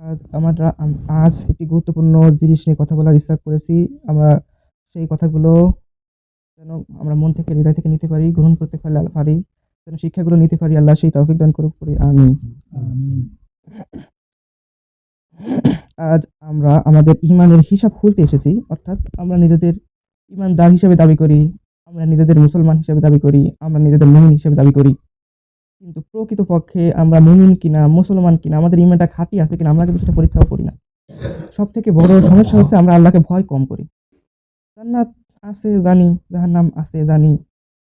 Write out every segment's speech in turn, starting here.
আজ একটি গুরুত্বপূর্ণ জিনিস নিয়ে কথা বলার ইচ্ছা করেছি। আমরা সেই কথাগুলো যেন আমরা মন থেকে, হৃদয় থেকে নিতে পারি, গ্রহণ করতে পারি, যেন শিক্ষাগুলো নিতে পারি। আল্লাহ সেই তৌফিক দান করুক করি। আমিন। আজ আমরা আমাদের ঈমানের হিসাব খুলতে এসেছি। অর্থাৎ আমরা নিজেদের ঈমানদার হিসেবে দাবি করি, আমরা নিজেদের মুসলমান হিসেবে দাবি করি, আমরা নিজেদের মুমিন হিসেবে দাবি করি। কিন্তু প্রকৃতপক্ষে আমরা মুমিন কিনা, মুসলমান কিনা, আমাদের ঈমানটা খাঁটি আছে কিনা আমরা কিন্তু সেটা পরীক্ষাও করি না। সবথেকে বড় সমস্যা হচ্ছে আমরা আল্লাহকে ভয় কম করি। জান্নাত আছে জানি, জাহান্নাম আছে জানি,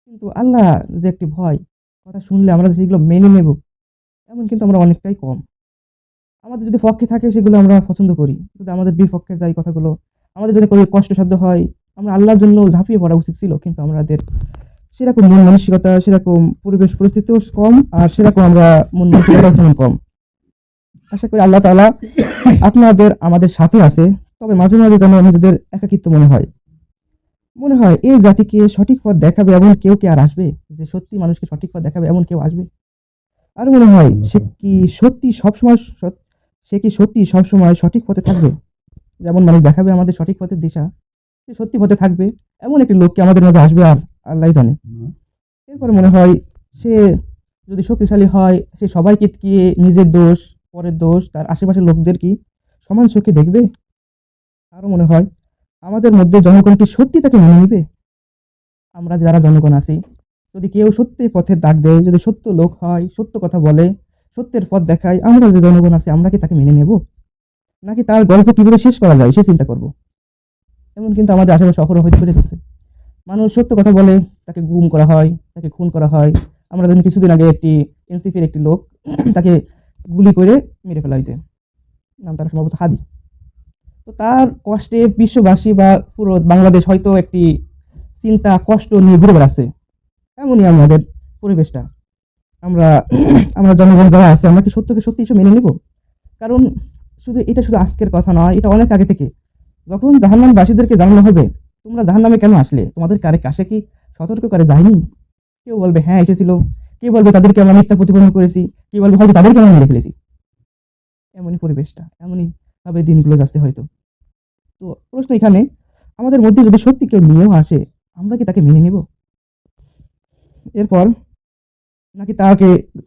কিন্তু আল্লাহ যে একটি ভয়, কথা শুনলে আমরা সেগুলো মেনে নেব, এমন কিন্তু আমরা অনেকটাই কম। আমাদের যদি পক্ষে থাকে সেগুলো আমরা পছন্দ করি, যদি আমাদের বিপক্ষে যায় কথাগুলো, আমাদের যদি কোনো কষ্টসাধ্য হয়, আমরা আল্লাহর জন্য ঝাঁপিয়ে পড়া উচিত ছিল, কিন্তু আমাদের সেরকম মন মানসিকতা, সেরকম পরিবেশ পরিস্থিতিও কম, আর সেরকম আমরা মন মানসিকতাও তেমন কম। আশা করি আল্লাহ তাআলা আমাদের সাথে আছে, তবে মাঝে মাঝে যেন নিজেদের একাকিত্ব মনে হয় এই জাতিকে সঠিক পথ দেখাবে এমন কেউ কি আর আসবে, যে সত্যি মানুষকে সঠিক পথ দেখাবে এমন কেউ আসবে? আর মনে হয় সে কি সত্যি সবসময় সঠিক পথে থাকবে? যেমন মানুষ দেখাবে আমাদের সঠিক পথের দিশা, সে সত্যি পথে থাকবে এমন একটি লোককে আমাদের মধ্যে আসবে, আর আল্লাহ জানে। এরপরে মনে হয় সে যদি শক্তিশালী হয়, সে সবাইকে কি নিজের দোষ, পরের দোষ, তার আশেপাশের লোকদের কি সমান চোখে দেখবে? আরো মনে হয় আমাদের মধ্যে জনগণ কি সত্যি তাকে মেনে নিবে? আমরা যারা জনগণ আছি, যদি কেউ সত্যি পথের ডাক দেয়, যদি সত্য লোক হয়, সত্য কথা বলে, সত্যের পথ দেখায়, আমরা যে জনগণ আছি আমরা কি তাকে মেনে নেব, নাকি তার গল্প কিভাবে শেষ করা যায় সে চিন্তা করব? এমন কিন্তু আমাদের আশেপাশে অহরহ হয়ে চলেছে। মানুষ সত্য কথা বলে, তাকে গুম করা হয়, তাকে খুন করা হয়। আমরা দেখুন কিছুদিন আগে একটি এনসিপির একটি লোক তাকে গুলি করে মেরে ফেলা হয়েছে, নাম তার সম্ভবত হাদি। তো তার কষ্টে বিশ্ববাসী বা পুরো বাংলাদেশ হয়তো একটি চিন্তা কষ্ট নিয়ে ঘুরে বেড়াচ্ছে। এমনই আমাদের পরিবেশটা। আমরা আমরা জনগণ যারা আছে আমরা কি সত্যকে সত্যি এসব মেনে নিব? কারণ শুধু আজকের কথা নয়, এটা অনেক আগে থেকে। যখন জাহান্নামবাসীদেরকে জানানো হবে তোমরা জাহান্নামে কেন আসলে, তোমাদের কাছে কি সতর্ক করে যায়নি? কেউ বলবে হ্যাঁ এসেছিল, কেউ বলবে তাদেরকে আমরা মিথ্যা প্রতিপন্ন করেছি, কেউ বলবে হয়তো তাদেরকে আমরা মেরে ফেলেছি। এমনই পরিবেশটা, এমনই ভাবে দিনগুলো যাচ্ছে হয়তো। তো প্রশ্ন এখানে, আমাদের মধ্যে যদি সত্যি কেউ নিয়েও আসে, আমরা কি তাকে মেনে নেব? এরপর নাকি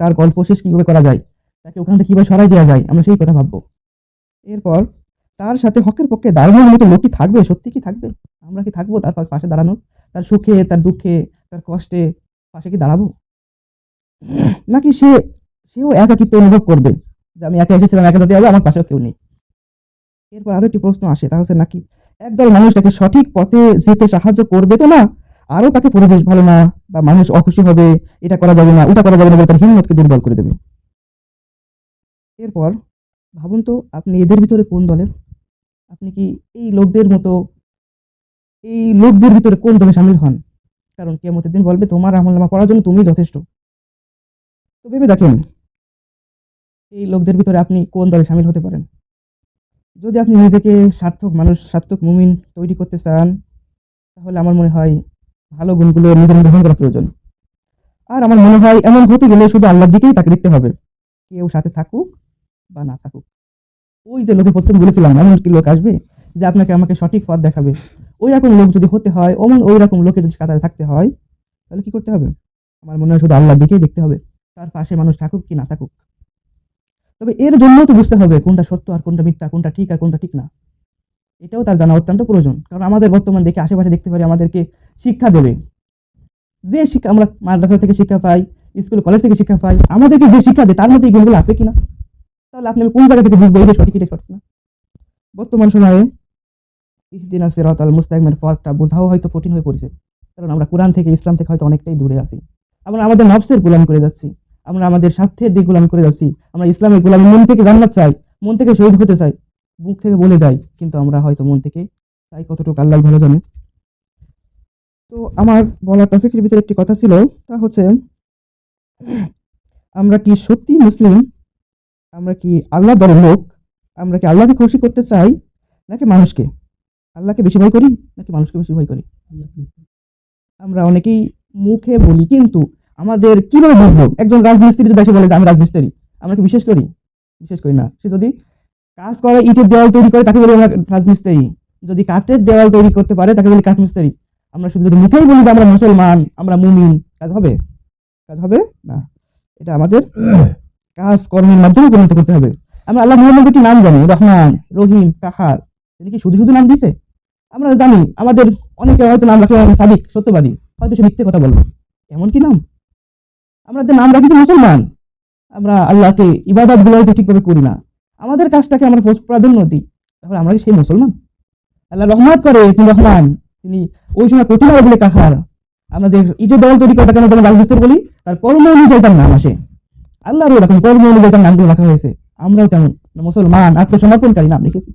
তার গল্প শেষ কিভাবে করা যায়, তাকে ওখান থেকে কিভাবে সরাই দেওয়া যায়, আমরা সেই কথা ভাববো। এরপর তার সাথে হকের পক্ষে দাঁড়ানোর মতো লোক কি থাকবে, সত্যি কি থাকবে? আমরা কি থাকবো তার পাশে দাঁড়ানো, তার সুখে, তার দুঃখে, তার কষ্টে পাশে কি দাঁড়াবো? নাকি সেও একাকিত্ব অনুভব করবে, যে আমি একা এসেছিলাম, একা যেতে হবে, আমার পাশেও কেউ নেই? এরপর আরো একটি প্রশ্ন আসে, তা হচ্ছে নাকি একদল মানুষ তাকে সঠিক পথে যেতে সাহায্য করবে তো না, আরো তাকে পরিবেশ ভালো না বা মানুষ অখুশি হবে, এটা করা যাবে না, ওটা করা যাবে না বলে তার হিম্মতকে দুর্বল করে দেবে। এরপর ভাবুন তো, আপনি এদের ভিতরে কোন দলের? আপনি কি এই লোকদের মতো, এই লোকদের ভিতরে কোন দলে শামিল হন? কারণ কিয়ামতের দিন বলবে তোমার আমলনামা পড়ার জন্য তুমি যথেষ্ট। তো ভেবে দেখেন, এই লোকদের ভিতরে আপনি কোন দলে শামিল হতে পারেন? যদি আপনি নিজেকে সার্থক মানুষ, সার্থক মুমিন তৈরি করতে চান, তাহলে আমার মনে হয় ভালো গুণগুলো নিজের মধ্যে গ্রহণ করা প্রয়োজন। আর আমার মনে হয় এমন হতে গেলে শুধু আল্লাহর দিকেই তাকে দেখতে হবে, কেউ সাথে থাকুক বা না থাকুক। ওই যে লোকের প্রথম বলেছিলাম, এমন একটি লোক আসবে যে আপনাকে আমাকে সঠিক পথ দেখাবে। ওই রকম লোক যদি হতে হয়, ওই রকম লোকে যদি কাতারে থাকতে হয়, তাহলে কি করতে হবে? আমার মনে হয় শুধু আল্লাহর দিকেই দেখতে হবে, তার পাশে মানুষ থাকুক কি না থাকুক। তবে এর জন্য তো বুঝতে হবে কোনটা সত্য আর কোনটা মিথ্যা, কোনটা ঠিক আর কোনটা ঠিক না। এটাও তার জানা অত্যন্ত প্রয়োজন। কারণ আমাদের বর্তমান দেখে আশেপাশে দেখতে পারি আমাদেরকে শিক্ষা দেবে, যে শিক্ষা আমরা মাদ্রাসা থেকে শিক্ষা পাই, স্কুল কলেজ থেকে শিক্ষা পাই, আমাদেরকে যে শিক্ষা দেয় তার মধ্যে এই গুণগুলো আছে কিনা? তাহলে আপনি কোন জায়গা থেকে বুঝবো এটা সঠিক এটা সঠিক না? বর্তমান সময়ে ইহদিনা সিরাতাল মুস্তাকিমের পথটা বোঝাও হয়তো কঠিন হয়ে পড়েছে। কারণ আমরা কোরআন থেকে, ইসলাম থেকে হয়তো অনেকটাই দূরে আছি। আমরা আমাদের নফসের গোলামি করে যাচ্ছি, আমরা আমাদের স্বার্থের দিক গোলামি করে যাচ্ছি। আমরা ইসলামের গোলামি, মন থেকে জান্নাত চাই, মন থেকে শহীদ হতে চাই, মুখ থেকে বলে যাই, কিন্তু আমরা হয়তো মন থেকে চাই কতটুকু আল্লাহ ভালো জানে। তো আমার বলার টপিকের ভিতরে একটি কথা ছিল, তা হচ্ছে আমরা কি সত্যি মুসলিম, আমরা কি আল্লাহ দলের লোক, আমরা কি আল্লাহকে খুশি করতে চাই নাকি মানুষকে? আল্লাহকে বেশি ভয় করি নাকি মানুষকে বেশি ভয় করি? আমরা অনেকেই মুখে বলি, কিন্তু আমাদের কিভাবে বুঝবো? একজন রাজমিস্ত্রি যদি এসে বলে যে আমি রাজমিস্ত্রি, আমরা কি বিশ্বাস করি? বিশ্বাস করি না। সে যদি কাজ করে, ইটের দেওয়াল তৈরি করে, তাকে বলি আমরা রাজমিস্ত্রি। যদি কাঠের দেওয়াল তৈরি করতে পারে তাকে বলি কাঠমিস্ত্রি। আমরা শুধু যদি মুখেই বলি যে আমরা মুসলমান, আমরা মুমিন, কাজ হবে? কাজ হবে না। এটা আমাদের কাজ কর্মের মাধ্যমে পরিণত করতে হবে। আমরা আল্লাহ মুহাম্মদ একটি নাম জানি, রহমান, রহিম, কাহার। তিনি কি শুধু শুধু নাম দিয়েছে? আমরা জানি আমাদের অনেকে হয়তো নাম রাখে সাদিক, সত্যবাদী, হয়তো সে মিথ্যে কথা বলবে, এমন কি নাম? আমরা যে নাম রাখি মুসলমান, আমরা আল্লাহকে ইবাদত গুলো হয়তো ঠিকভাবে করি না, আমাদের কাজটাকে আমরা প্রাধান্য দিই, তাহলে আমরা কি সেই মুসলমান? আল্লাহ রহমত করে, তিনি রহমান, তিনি ওই সময় কঠিন হবে বলে কাহার। আমাদের ইটের দেওয়াল তৈরি করে কেন রাজমিস্ত্রি বলি? তার কর্ম অনুযায়ী তার নাম আসে। আল্লাহরও এরকম কর্ম অনুযায়ী তার নামগুলো রাখা হয়েছে। আমরাও তেমন মুসলমান, আত্মসমর্পণকারী নাম রেখেছি,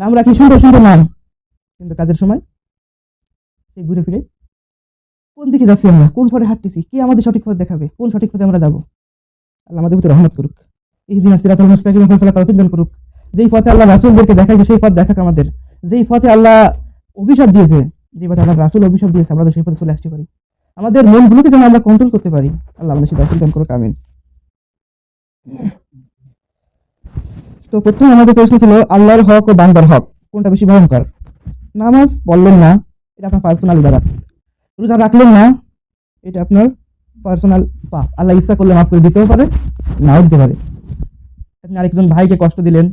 নাম রাখি সুন্দর সুন্দর নাম, কিন্তু কাজের সময় সেই ঘুরে ফিরে কোন দিকে যাচ্ছি আমরা, কোন পথে হাঁটতেছি, কে আমাদের সঠিক পথ দেখাবে, কোন সঠিক পথে আমরা যাবো? আল্লাহ আমাদের ভিতরে রহমত করুক, ইহদিনাস সিরাতাল মুস্তাকিম, ফয়সালা তৌফিক দান করুক। যেই পথে আল্লাহ রাসূলদেরকে দেখাইছে সেই পথ দেখাক আমাদের। যেই পথে আল্লাহ অভিশাপ দিয়েছে, যে পথে আল্লাহ রাসূল অভিশাপ দিয়েছে, আমরা সেই পথে চলে আসতে পারি। আমাদের মনগুলোকে যেন আমরা কন্ট্রোল করতে পারি। আল্লাহ আমাদের সেই তৌফিক দান করুক, আমিন। তো প্রথমে আমাদের প্রশ্ন ছিল আল্লাহর হক ও বান্দার হক কোনটা বেশি ভয়ঙ্কর? নামাজ পড়লেন না, এটা আপনার পার্সোনাল ইবাদত। রোজা রাখলেন না, এটা আপনার পার্সোনাল পাপ। আল্লাহ ইচ্ছা করলে মাফ করে দিতেও পারে, নাও দিতে পারে। আপনি আরেকজন ভাইকে কষ্ট দিলেন,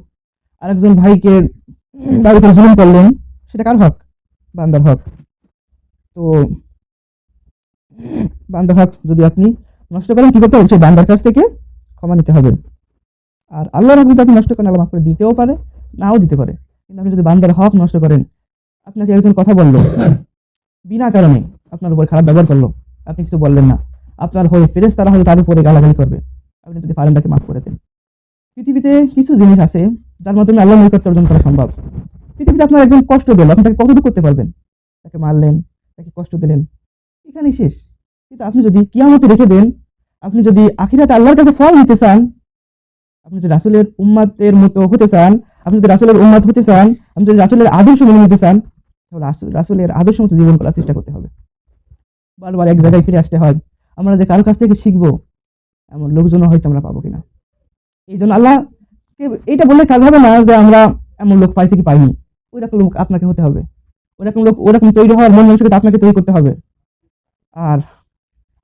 আরেকজন ভাইকে বাড়িতে জুলুম করলেন, সেটা কার হক? বান্দার হক। তো বান্দার হক যদি আপনি নষ্ট করেন, কি করতে হবে? সেই বান্দার কাছ থেকে ক্ষমা নিতে হবে। আর আল্লাহর হক যদি আপনি নষ্ট করেন, আল্লাহ মাফ করে দিতেও পারে, নাও দিতে পারে। কিন্তু আপনি যদি বান্দার হক নষ্ট করেন, আপনাকে একজন কথা বললো বিনা কারণে, আপনার উপর খারাপ ব্যবহার করলো, আপনি কিছু বললেন না, আপনার হয়ে ফেরেশতারা হয়তো তার উপরে গালাগালি করবে, আপনি যদি পারেন তাকে মাফ করে দেন। পৃথিবীতে কিছু জিনিস আছে যার মাধ্যমে আল্লাহর নৈকট্য অর্জন করা সম্ভব। পৃথিবীতে আপনার একজন কষ্ট দিল, আপনি তাকে কতটুকু করতে পারবেন? তাকে মারলেন, তাকে কষ্ট দিলেন, এখানেই শেষ। কিন্তু আপনি যদি কিয়ামতে রেখে দেন, আপনি যদি আখিরাতে আল্লাহর কাছে ফল নিতে চান, আপনি যদি রাসূলের উম্মতের মতো হতে চান, আপনি যদি রাসূলের উম্মত হতে চান, আপনি যদি রাসূলের আদর্শ মেনে নিতে চান, তাহলে রাসূলের আদর্শ মতো জীবন করার চেষ্টা করতে হবে। বারবার এক জায়গায় ফিরে আসতে হয়। আমরা যে কারো কাছ থেকে শিখবো, এমন লোকজনও হয়তো আমরা পাবো কিনা। এই জন্য আল্লাহকে এইটা বললে কাজ হবে না যে আমরা এমন লোক পাইছি কি পাইনি। ওইরকম লোক আপনাকে হতে হবে, ওইরকম লোক ওরকম তৈরি হওয়ার মন মানসিকতা আপনাকে তৈরি করতে হবে। আর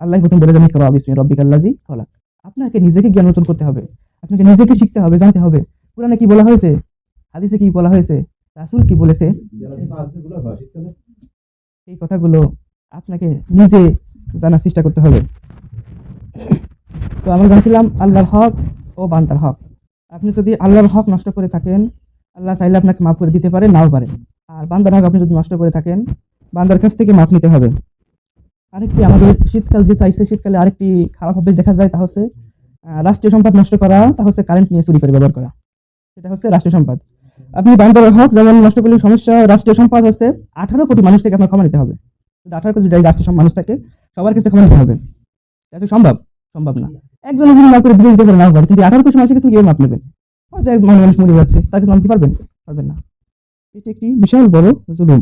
আল্লাহ প্রথম বলে যান ইকরা বিসমি রাব্বিকাল্লাযী খলাক। আপনাকে নিজেকে জ্ঞান অর্জন করতে হবে, আপনাকে নিজেকে শিখতে হবে, জানতে হবে কোরআনে কি বলা হয়েছে, হাদিসে কি বলা হয়েছে, রাসূল কি বলেছে, এই কথাগুলো আপনাকে নিজে জানার চেষ্টা করতে হবে। তো আমরা জানছিলাম আল্লাহর হক ও বান্দার হক। আপনি যদি আল্লাহর হক নষ্ট করে থাকেন, আল্লাহ চাইলে আপনাকে মাফ করে দিতে পারে, নাও পারে। আর বান্দার হক আপনি যদি নষ্ট করে থাকেন, বান্দার কাছ থেকে মাফ নিতে হবে। আরেকটি আমাদের শীতকাল যে চাইছে, শীতকালে আরেকটি খারাপ অভ্যাস দেখা যায়, তা হচ্ছে রাষ্ট্রীয় সম্পদ নষ্ট করা, তা হচ্ছে কারেন্ট নিয়ে চুরি করে ব্যবহার করা। সেটা হচ্ছে রাষ্ট্রীয় সম্পদ। আপনি বান্দার হক যেমন নষ্ট করলে সমস্যা, রাষ্ট্রীয় সম্পদ হচ্ছে 18 কোটি মানুষ থেকে আপনার ক্ষমা নিতে হবে। যদি 18 কোটি রাষ্ট্রীয় মানুষ থাকে, সবার কাছে ক্ষমা নিতে হবে। এটা সম্ভব? সম্ভব না। একজন যদি না করে দিয়ে দিতে পারে, নাও পারে, কিন্তু 18 কোটি মানুষের কাছে কিভাবে মাপ নেবেন? হয়তো এক মানুষ মরে যাচ্ছে, তার কাছে মাপ দিতে পারবেন? পারবেন না। এটি একটি বিশাল বড় জুলুম।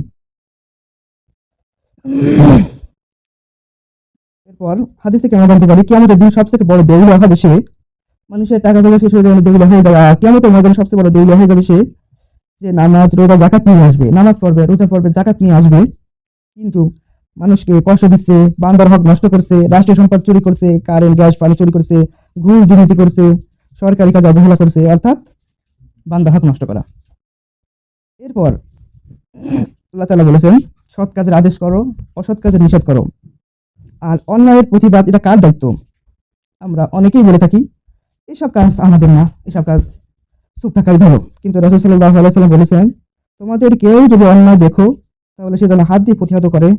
এরপর হাদিস থেকে আমরা জানতে পারি কিয়ামতের দিন সবথেকে বড় দেউলিয়া হবে সে, মানুষের টাকা পয়সা শেষ হয়ে যাবে, দেউলিয়া হয়ে যাবে। আর কিয়ামতের ময়দানে সবচেয়ে বড় দেউলিয়া হয়ে যাবে সে, যে নামাজ, রোজা, যাকাত নিয়ে আসবে, নামাজ পড়বে, রোজা পড়বে, যাকাত নিয়ে আসবে, কিন্তু মানুষকে কষ্ট দিচ্ছে, বান্দার হক নষ্ট করছে, রাষ্ট্রীয় সম্পদ চুরি করছে, কারেন্ট, গ্যাস, পানি চুরি করছে, ঘুষ দুর্নীতি করছে, সরকারি কাজ অবহেলা করছে, অর্থাৎ বান্দার হক নষ্ট করা। এরপর আল্লাহ তাআলা বলেছেন সৎ কাজের আদেশ করো, অসৎ কাজের নিষেধ করো। আর অন্যায়ের প্রতিবাদ, এটা কার দায়িত্ব? আমরা অনেকেই বলে থাকি এসব কাজ আমাদের না, এসব কাজ চুপ থাকাই ভালো। কিন্তু রাসূল সাল্লাল্লাহু আলাইহি ওয়াসাল্লাম বলেছেন, তোমাদের কেউ যদি অন্যায় দেখো, তাহলে সে যেন হাত দিয়ে প্রতিহত করে,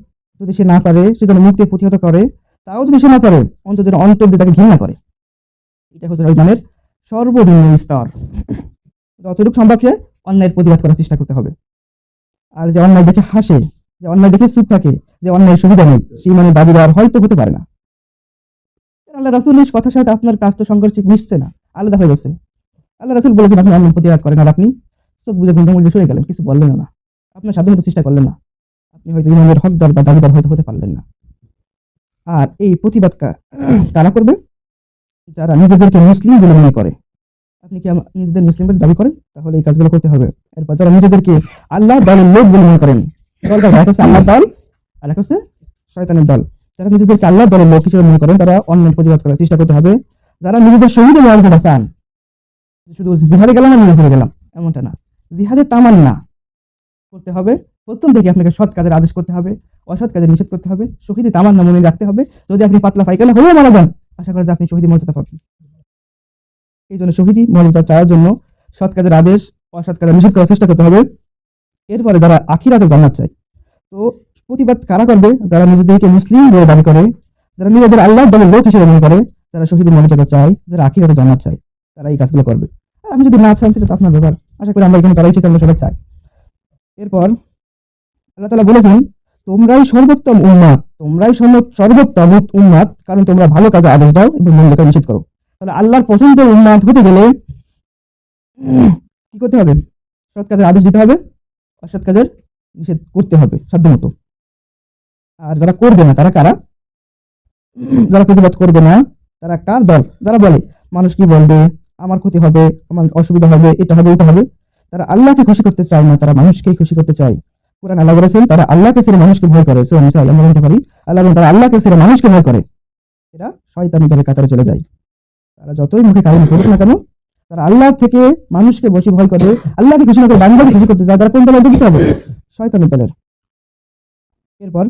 যদি সে না পারে সে যেন মুখ দিয়ে প্রতিহত করে, তাও যদি সে না পারে অন্তত অন্তর দিয়ে তাকে ঘৃণা করে। এটা হচ্ছে ইমানের সর্বনিম্ন স্তর। যতটুকু সম্ভব সে অন্যায়ের প্রতিবাদ করার চেষ্টা করতে হবে। আর যে অন্যায় দেখে হাসে, যে অন্যায় দেখে চুপ থাকে, যে অন্যায় সুবিধা নেই, সেই মানে দাবিদার হয়তো হতে পারে না। আল্লাহ রাসূলের কথার সাথে আপনার কাজ তো সংঘর্ষ মিশছে না, আলাদা হয়ে গেছে। আল্লাহ রাসূল বলেছেন আপনি অন্যায় প্রতিবাদ করেন, আর আপনি চোখ বুঝে ঘুম থেকে সরে গেলেন, কিছু বললেন না, আপনার সাধ্যমতো চেষ্টা করলেন না, আপনি হয়তো ইমামের হকদার বা দাবিদার হয়তো হতে পারলেন না। আর এই প্রতিবাদ কারা করবে? যারা নিজেদেরকে মুসলিম বলে মনে করে। আপনি কি নিজেদের মুসলিম বলে দাবি করেন? তাহলে এই কাজগুলো করতে হবে। এরপর যারা নিজেদেরকে আল্লাহ দলের লোক বলে মনে করেন, দলটা এক হচ্ছে আল্লাহ দল আর এক হচ্ছে শয়তানের দল। যারা নিজেদেরকে আল্লাহ দলের লোক হিসেবে মনে করেন তারা অন্যায় প্রতিবাদ করার চেষ্টা করতে হবে। যারা নিজেদের শহীদের মর্যাদা চান, শুধু জিহাদে গেলাম আর নিজে গেলাম এমনটা না, জিহাদের তামান্না করতে হবে। প্রথম থেকে আপনাকে সৎ কাজের আদেশ করতে হবে, অসৎ কাজের নিষেধ করতে হবে, শহীদে তামান্না মনে রাখতে হবে। যদি আপনি পাতলা পায়খানা হলেও মারা যান, আশা করা যায় আপনি শহীদের মর্যাদা পাবেন। এই জন্য শহীদি মর্যাদা চাওয়ার জন্য সৎ কাজের আদেশ, অসৎ কাজের নিষেধ করার চেষ্টা করতে হবে। এরপরে যারা আখিরাতে জান্নাত চায়, তো প্রতিবাদ কারা করবে? যারা নিজেদেরকে মুসলিম বলে দাবি করে, যারা নিজেদের আল্লাহর দলের লোক হিসেবে মনে করে, যারা শহীদের মর্যাদা চায়, যারা আখিরাতে জান্নাত চায়, তারা এই কাজগুলো করবে। আর আমি যদি না চান সেটা তো আপনার ব্যাপার। আশা করি আমরা এখানে তারাই চিন্তা আমরা সবাই চাই। এরপর আল্লাহ তাআলা বলেছেন, তোমরাই সর্বোত্তম উম্মাত, তোমরাই সর্বোত্তম উম্মাত, কারণ তোমরা ভালো কাজে আদেশ দাও এবং মন্দ কাজ নিষেধ করো। তাহলে আল্লাহর পছন্দের উম্মাত হতে গেলে কি করতে হবে? সৎ কাজের আদেশ দিতে হবে, অসৎ কাজের নিষেধ করতে হবে সাধ্যমতো। আর যারা করবে না তারা কারা? যারা প্রতিবাদ করবে না তারা কার দল? যারা বলে মানুষ কি বলবে, আমার ক্ষতি হবে, আমার অসুবিধা হবে, এটা হবে ওটা হবে। তারা আল্লাহকে খুশি করতে চায় না, তারা মানুষকেই খুশি করতে চায়। কোরআন আল্লাহ বলেছেন তারা আল্লাহকে ছেড়ে মানুষকে ভয় করে। সূরা নিসা আমরা বলতে পারি আল্লাহ বলেন তারা আল্লাহকে ছেড়ে মানুষকে ভয় করে, এরা শয়তানি দলের কাতারে চলে যায়। তারা যতই মুখে কালিমা পড়ুক না কেন, তারা আল্লাহ থেকে মানুষকে বেশি ভয় করে, আল্লাহকে খুশি না করে বান্দাকে খুশি করতে চায়। তারা কোন দলের অন্তর্ভুক্ত হবে? শয়তানি দলের। এরপর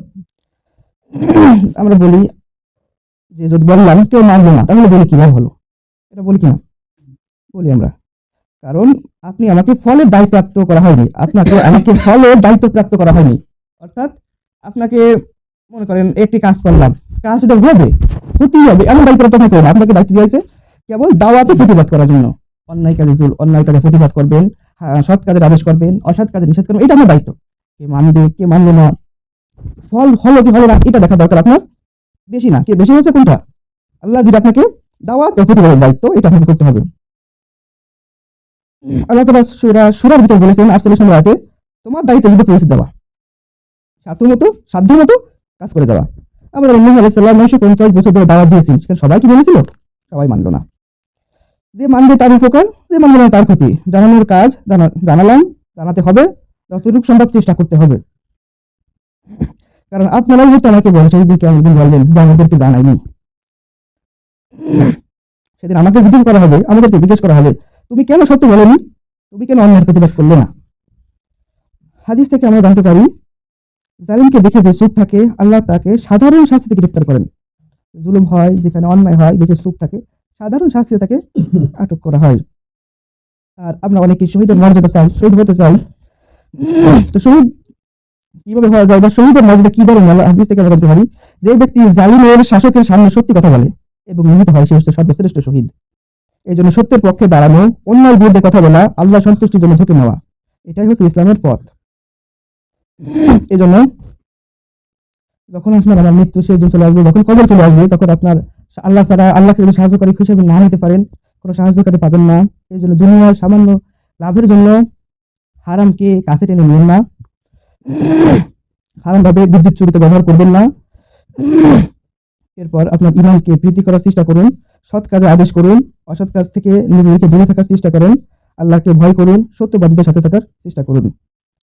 আমরা বলি যে যদি বললাম কেউ মানলো না তাহলে বলি কিভাবে হলো? এটা বলি কিনা? বলি আমরা, কারণ আপনি আমাকে ফলের দায় প্রাপ্ত করা হয়নি, আপনাকে আমাকে ফলের দায়িত্ব প্রাপ্ত করা হয়নি। অর্থাৎ আপনাকে মনে করেন একটি কাজ করলাম, কাজটা হবে, হতেই হবে এমন দায়িত্ব প্রাপ্ত থাকে না। আপনাকে দায়িত্ব দেওয়া হয়েছে কেবল দাওয়াতে প্রতিবাদ করার জন্য। অন্যায় কাজে প্রতিবাদ করবেন, সৎ কাজের আদেশ করবেন, অসৎ কাজে নিষেধ করবেন, এটা আমার দায়িত্ব। কে মানবে কে মানবে না, ফল হলো কি হলো না এটা দেখা দরকার আপনার বেশি না। কে বেশি হয়েছে কোনটা? আল্লাহ যেটা আপনাকে দাওয়াত ও প্রতিবাদের দায়িত্ব, এটা আপনাকে করতে হবে। আল্লাহ তাআলা সূরার ভিতর বলেছেন ৪৮ নম্বর আয়াতে, তোমার দায়িত্ব শুধু পৌঁছে দেওয়া, সাধ্যমতো কাজ করে দেওয়া। আমরা নূহ আলাইহিস সালাম ৯৫০ বছর ধরে দাওয়াত দিয়েছেন, সেখানে সবাই কি বলেছিল? সবাই মানলো না। যে মানবে তার উপকার, যে মানবে না তার ক্ষতি। জানানোর কাজ জানালাম, জানাতে হবে, যতটুকু সম্ভব চেষ্টা করতে হবে। কারণ আপনারাই হয়তো আমাকে বলছেন যে একদিন বলবেন যে আমাদেরকে জানাইনি। সেদিন আমাকে জিজ্ঞেস করা হবে, আমাদেরকে জিজ্ঞেস করা হবে, তুমি কেন সত্য বলোনি, তুমি কেন অন্যায়ের প্রতিবাদ করলে না? হাদিস থেকে আমরা জানতে পারি, জালিমকে দেখে যে চুপ থাকে আল্লাহ তাকে সাধারণ শাস্তি থেকে গ্রেফতার করেন। জুলুম হয়, যেখানে অন্যায় হয়, দেখে চুপ থাকে, সাধারণ শাস্তি তাকে আটক করা হয়। আর আমরা অনেকে শহীদের মর্যাদা চাই, শহীদ হতে চাই। তো শহীদ কিভাবে হওয়া যায় বা শহীদের মর্যাদা কি ধরনের? হাদিস থেকে আমরা জানতে পারি, যে ব্যক্তি জালিমের শাসকের সামনে সত্যি কথা বলে এবং নিহত হয় সে হচ্ছে সর্বশ্রেষ্ঠ শহীদ। এই জন্য সত্যের পক্ষে দাঁড়ানো, অন্যায়ের বিরুদ্ধে কথা বলা, আল্লাহ সন্তুষ্টির জন্য ঝুঁকে নেওয়া, এটাই হচ্ছে ইসলামের পথ। এই জন্য যখন আপনার আমার মৃত্যু সেই দিন চলে আসবে, যখন কবর চলে আসবে, তখন আপনার আল্লাহ ছাড়া আল্লাহকে যদি সাহায্যকারী হিসেবে না নিতে পারেন, কোনো সাহায্যকারী পাবেন না। এই জন্য দুনিয়ার সামান্য লাভের জন্য হারামকে কাছে টেনে নেবেন না, হারামভাবে বিদ্যুৎ চুরিতে ব্যবহার করবেন না। এরপর আপনার ইমানকে বৃদ্ধি করার চেষ্টা করুন, সৎ কাজে আদেশ করুন, অসৎ কাজ থেকে নিজেদেরকে দূরে থাকার চেষ্টা করেন, আল্লাহকে ভয় করুন, সত্যবাদীদের সাথে থাকার চেষ্টা করুন।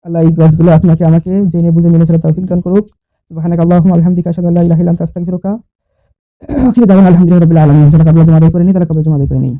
আল্লাহ এই কাজগুলো আপনাকে আমাকে জেনে বুঝে মেনে চলার তৌফিক দান করুক। সুবহানাকা আল্লাহুম্মা ওয়া বিহামদিকা আশহাদু আল্লা ইলাহা ইল্লা আনতা আস্তাগফিরুকা ওয়া আতুবু ইলাইক। আলহামদুলিল্লাহি রাব্বিল আলামিন। যারা কাবলা জমা করে নি তারা কাবলা জমা করে নি।